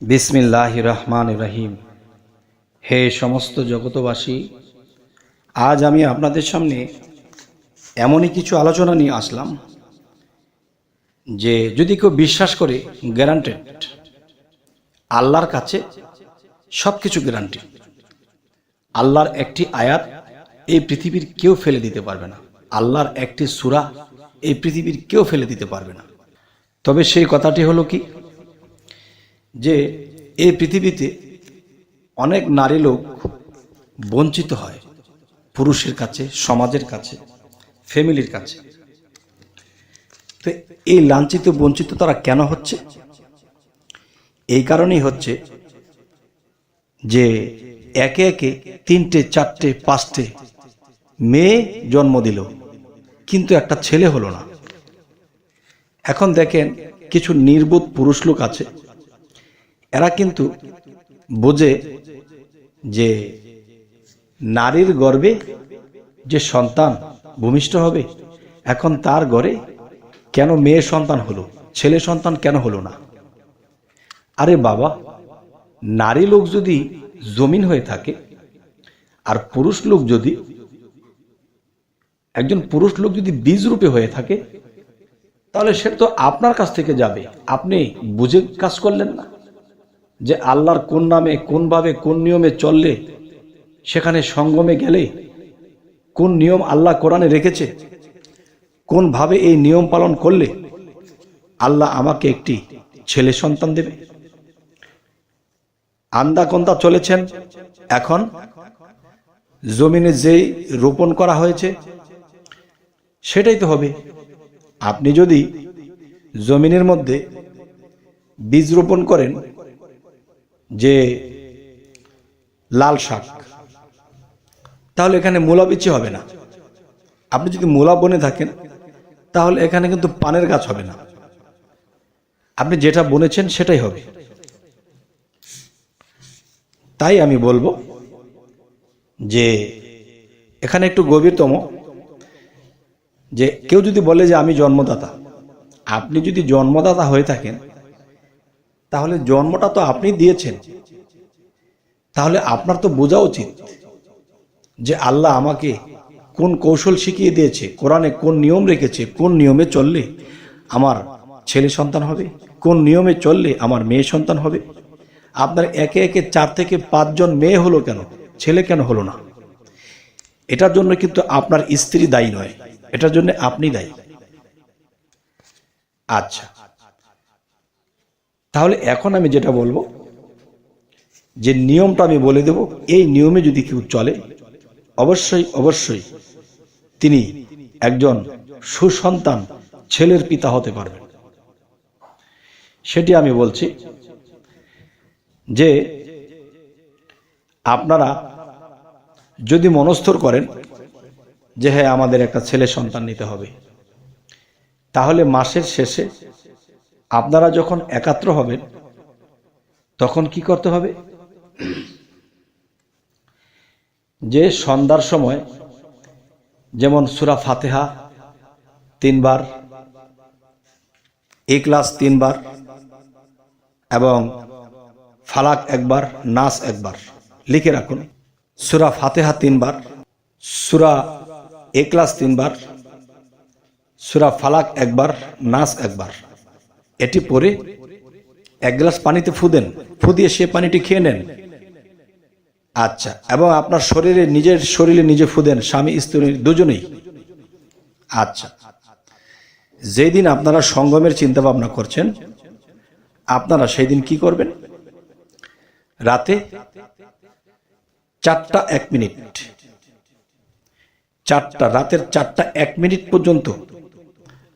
বিসমিল্লাহির রহমানির রহিম। হে সমস্ত জগতবাসী, আজ আমি আপনাদের সামনে এমনই কিছু আলোচনা নিয়ে আসলাম যে যদি কেউ বিশ্বাস করে গ্যারান্টেড, আল্লাহর কাছে সব কিছু গ্যারান্টি। আল্লাহর একটি আয়াত এই পৃথিবীর কেউ ফেলে দিতে পারবে না, আল্লাহর একটি সূরা এই পৃথিবীর কেউ ফেলে দিতে পারবে না। তবে সেই কথাটি হলো কি, যে এই পৃথিবীতে অনেক নারী লোক বঞ্চিত হয় পুরুষের কাছে, সমাজের কাছে, ফ্যামিলির কাছে। তো এই লাঞ্ছিত বঞ্চিত তারা কেন হচ্ছে? এই কারণেই হচ্ছে যে একে একে 3টে 4টে 5টে মেয়ে জন্ম দিল, কিন্তু একটা ছেলে হলো না। এখন দেখেন, কিছু নির্বোধ পুরুষ লোক আছে, এরা কিন্তু বোঝে যে নারীর গর্ভে যে সন্তান ভূমিষ্ঠ হবে, এখন তার ঘরে কেন মেয়ে সন্তান হলো, ছেলে সন্তান কেন হলো না? আরে বাবা, নারী লোক যদি জমিন হয়ে থাকে আর পুরুষ লোক যদি একজন পুরুষ লোক যদি বীজ রূপে হয়ে থাকে, তাহলে সে তো আপনার কাছ থেকে যাবে। আপনি বুঝে কাজ করলেন না যে আল্লাহর কোন নামে, কোনভাবে, কোন নিয়মে চললে, সেখানে সঙ্গমে গেলে কোন নিয়ম আল্লাহ কোরআনে রেখেছে, কোনভাবে এই নিয়ম পালন করলে আল্লাহ আমাকে একটি ছেলে সন্তান দেবে। আন্দাকন্দা চলেছেন। এখন জমিনে যেই রোপণ করা হয়েছে সেটাই তো হবে। আপনি যদি জমিনের মধ্যে বীজ রোপণ করেন যে লাল শাক, তাহলে এখানে মূলা বিচি হবে না। আপনি যদি মূলা বনে থাকেন, তাহলে এখানে কিন্তু পানের গাছ হবে না। আপনি যেটা বনেছেন সেটাই হবে। তাই আমি বলবো যে এখানে একটু গভীরতম, যে কেউ যদি বলে যে আমি জন্মদাতা, আপনি যদি জন্মদাতা হয়ে থাকেন, তাহলে জন্মটা তো আপনি দিয়েছেন। তাহলে আপনার তো বোঝা উচিত যে আল্লাহ আমাকে কোন কৌশল শিখিয়ে দিয়েছে, কোরআনে কোন নিয়ম রেখেছে, কোন নিয়মে চললে আমার ছেলে সন্তান হবে, কোন নিয়মে চললে আমার মেয়ে সন্তান হবে। আপনার একে একে 4 থেকে 5 জন মেয়ে হলো কেন, ছেলে কেন হলো না? এটার জন্য কিন্তু আপনার স্ত্রী দায়ী নয়, এটার জন্য আপনি দায়ী। আচ্ছা, তাহলে এখন আমি যেটা বলবো, যে নিয়মটা আমি বলে দেব, এই নিয়মে যদি কেউ চলে, অবশ্যই অবশ্যই তিনি একজন সুসন্তান ছেলের পিতা হতে পারবেন। সেটি আমি বলছি যে আপনারা যদি মনস্থির করেন যে হ্যাঁ, আমাদের একটা ছেলে সন্তান নিতে হবে, তাহলে মাসের শেষে আপনারা যখন একাত্র হবেন, তখন কি করতে হবে? যে সন্ধ্যার সময় যেমন সূরা ফাতিহা 3 বার, ইখলাস 3 বার এবং ফালাক 1 বার, নাস 1 বার লিখে রাখুন। সূরা ফাতিহা 3 বার, সূরা ইখলাস 3 বার, সূরা ফালাক 1 বার, নাস 1 বার। এটি পরে 1 গ্লাস পানিতে ফু দেন, ফু দিয়ে সে পানিটি খেয়ে নেন। আচ্ছা, এবং আপনার শরীরে, নিজের শরীরে নিজে ফু দেন, স্বামী স্ত্রী দুজনেই। আচ্ছা, যেদিন আপনারা সঙ্গমের চিন্তা ভাবনা করছেন, আপনারা সেই দিন কি করবেন? রাতে 4টা 1 মিনিট, রাতের 4টা 1 মিনিট পর্যন্ত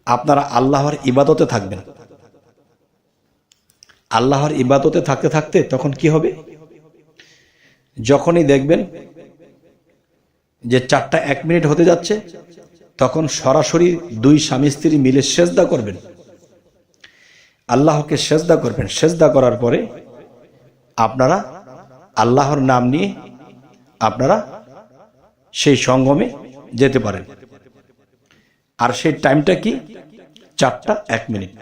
আপনারা আল্লাহর ইবাদতে থাকবেন। আল্লাহর ইবাদতে থাকতে থাকতে তখন কি হবে? যখনই দেখবেন যে 4টা 1 মিনিট হতে যাচ্ছে, তখন সরাসরি 2 স্বামী স্ত্রী মিলে সেজদা করবেন, আল্লাহকে সেজদা করবেন। সেজদা করার পরে আপনারা আল্লাহর নাম নিয়ে আপনারা সেই সঙ্গমে যেতে পারেন। আর সেই টাইমটা কি? 4টা 1 মিনিট।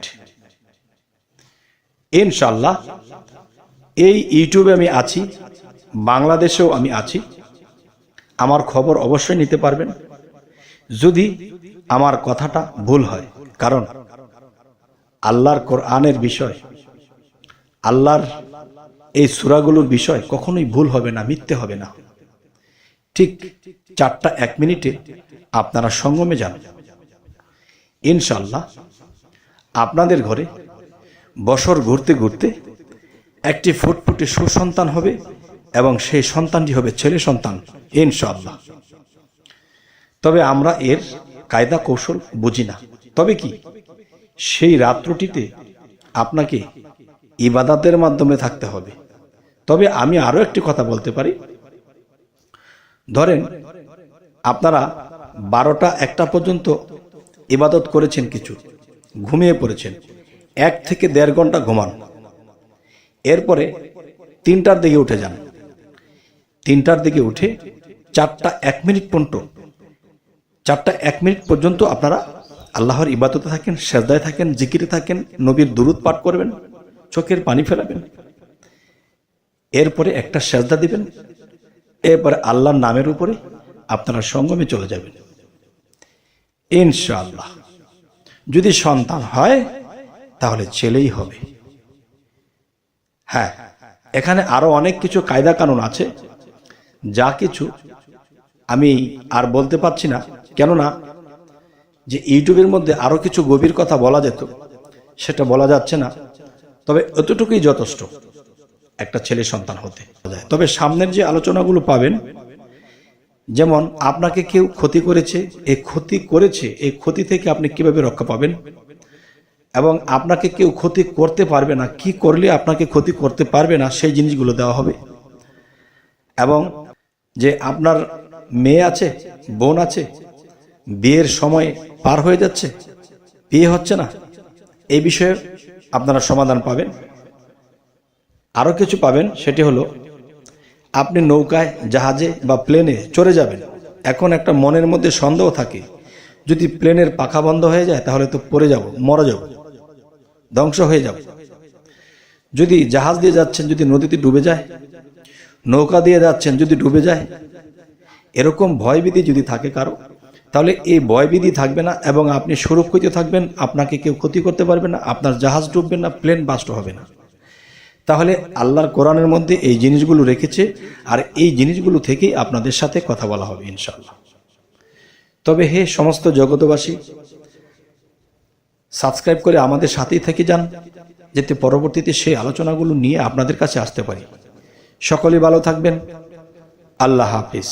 ইনশাআল্লাহ এই ইউটিউবে আমি আছি, বাংলাদেশেও আমি আছি। আমার খবর অবশ্যই নিতে পারবেন যদি আমার কথাটা ভুল হয়, কারণ আল্লাহর কোরআনের বিষয়, আল্লাহর এই সূরাগুলোর বিষয় কখনোই ভুল হবে না, মিথ্যে হবে না। ঠিক 4টা 1 মিনিটে আপনারা সঙ্গমে যান। ইনশাআল্লাহ আপনাদের ঘরে বছর ঘুরতে ঘুরতে একটি ফুটফুটে সুসন্তান হবে এবং সেই সন্তানটি হবে ছেলে সন্তান ইনশাআল্লাহ। তবে আমরা এর কায়দা কৌশল বুঝি না। তবে কি সেই রাত্রটিতে আপনাকে ইবাদতের মাধ্যমে থাকতে হবে। তবে আমি আরো একটি কথা বলতে পারি, ধরেন আপনারা 12টা 1টা পর্যন্ত ইবাদত করেছেন, কিছু ঘুমিয়ে পড়েছেন, 1 থেকে 1.5 ঘন্টা ঘুমান, এরপরে 3টার দিকে উঠে যান। 3টার দিকে উঠে 4টা 1 মিনিট পর্যন্ত 4টা 1 মিনিট পর্যন্ত আপনারা আল্লাহর ইবাদতে থাকেন, সেজদায় থাকেন, জিকিরে থাকেন, নবীর দুরূদ পাঠ করবেন, চোখের পানি ফেলাবেন, এরপরে একটা সেজদা দিবেন, এরপরে আল্লাহর নামের উপরে আপনারা সঙ্গমে চলে যাবেন ইনশাআল্লাহ। যদি সন্তান হয় তাহলে ছেলেই হবে। হ্যাঁ, এখানে আরো অনেক কিছু কায়দা কানুন আছে, যা কিছু আমি আর বলতে পারছি না, কেননা যে ইউটিউবের মধ্যে আরো কিছু গভীর কথা বলা যেত সেটা বলা যাচ্ছে না। তবে এতটুকুই যথেষ্ট একটা ছেলে সন্তান হতে। তবে সামনের যে আলোচনাগুলো পাবেন, যেমন আপনাকে কেউ ক্ষতি করেছে, এই ক্ষতি থেকে আপনি কিভাবে রক্ষা পাবেন, এবং আপনাকে কেউ ক্ষতি করতে পারবে না, কি করলে আপনাকে ক্ষতি করতে পারবে না সেই জিনিসগুলো দেওয়া হবে। এবং যে আপনার মেয়ে আছে, বোন আছে, বিয়ের সময় পার হয়ে যাচ্ছে, বিয়ে হচ্ছে না, এই বিষয়ে আপনারা সমাধান পাবেন। আরো কিছু পাবেন, সেটি হলো আপনি নৌকায়, জাহাজে বা প্লেনে চড়ে যাবেন। এখন একটা মনের মধ্যে সন্দেহ থাকে, যদি প্লেনের পাখা বন্ধ হয়ে যায় তাহলে তো পড়ে যাব, মরে যাব, ধ্বংস হয়ে যাব। যদি জাহাজ দিয়ে যাচ্ছেন, যদি নদীতে ডুবে যায়, নৌকা দিয়ে যাচ্ছেন, যদি ডুবে যায়, এরকম ভয়ভীতি যদি থাকে কারো, তাহলে এই ভয়ভীতি থাকবে না এবং আপনি সুরক্ষিত থাকবেন, আপনাকে কেউ ক্ষতি করতে পারবে না, আপনার জাহাজ ডুববে না, প্লেন বাস্ট হবে না। তাহলে আল্লাহর কোরআনের মধ্যে এই জিনিসগুলো রেখেছে, আর এই জিনিসগুলো থেকেই আপনাদের সাথে কথা বলা হবে ইনশাআল্লাহ। তবে হে সমস্ত জগতবাসী, সাবস্ক্রাইব করে আমাদের সাথেই থেকে যান, যাতে পরবর্তীতে সেই আলোচনাগুলো নিয়ে আপনাদের কাছে আসতে পারি। সকলেই ভালো থাকবেন। আল্লাহ হাফিজ।